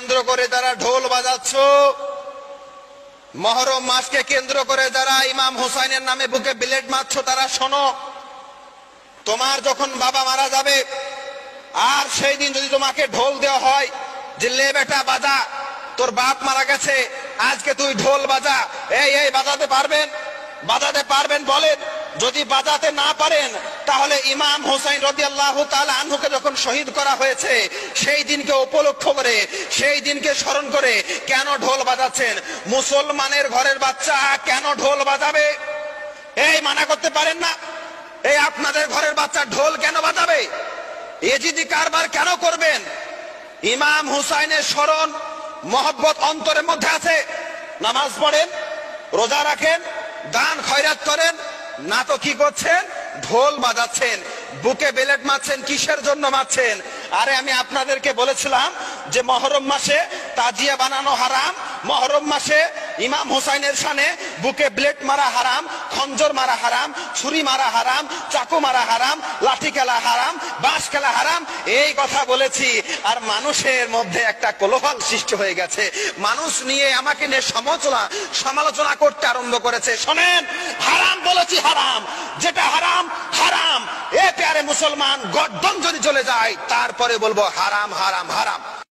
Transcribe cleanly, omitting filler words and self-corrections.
কেন্দ্র করে যারা ঢোল বাজাচ্ছ, মহরম মাসকে কেন্দ্র করে যারা ইমাম হুসাইনের নামে বুকে বিলেট মারছো, তারা শোনো, তোমার যখন বাবা মারা যাবে আর সেই দিন যদি তোমাকে ঢোল দেওয়া হয় যে লে বেটা বাজা, তোর বাপ মারা গেছে, আজকে তুই ঢোল বাজা, এই বাজাতে পারবেন? বাজাতে পারবেন বলেন? যদি বাজাতে না পারেন তাহলে ইমাম হুসাইন রাদিয়াল্লাহু তাআলা আনহুকে যখন শহীদ করা হয়েছে সেই দিনকে উপলক্ষ করে, সেই দিনকে স্মরণ করে কেন ঢোল বাজাচ্ছেন? মুসলমানের ঘরের বাচ্চা কেন ঢোল বাজাবে? এই মানা করতে পারেন না? এই আপনাদের ঘরের বাচ্চা ঢোল কেন বাজাবে? এজিদি কারবার কেন করবেন? ইমাম হুসাইনের স্মরণ মহব্বত অন্তরের মধ্যে আছে, নামাজ পড়েন, রোজা রাখেন, দান খয়রাত করেন, না তো কি করছেন? ঢোল বাজাচ্ছেন, বুকে বেলেট মারছেন। কিসের জন্য মারছেন? আরে আমি আপনাদেরকে বলেছিলাম যে মহরম মাসে তাজিয়া বানানো হারাম, মহরম মাসে ইমাম হুসাইনের শানে বুকে ব্লেড মারা হারাম, খঞ্জর মারা হারাম, ছুরি মারা হারাম, চাকু মারা হারাম, লাঠি খেলা হারাম, বাঁশ খেলা হারাম, এই কথা বলেছি। আর মানুষের মধ্যে একটা কোলাহল সৃষ্টি হয়ে গেছে, মানুষ নিয়ে আমাকে নিয়ে সমালোচনা করতে আরম্ভ করেছে। শোনেন, হারাম বলেছি, হারাম, যেটা হারাম হারাম। এ প্যারে মুসলমান, গর্দন যদি চলে যায় তারপরে বলবো হারাম হারাম হারাম।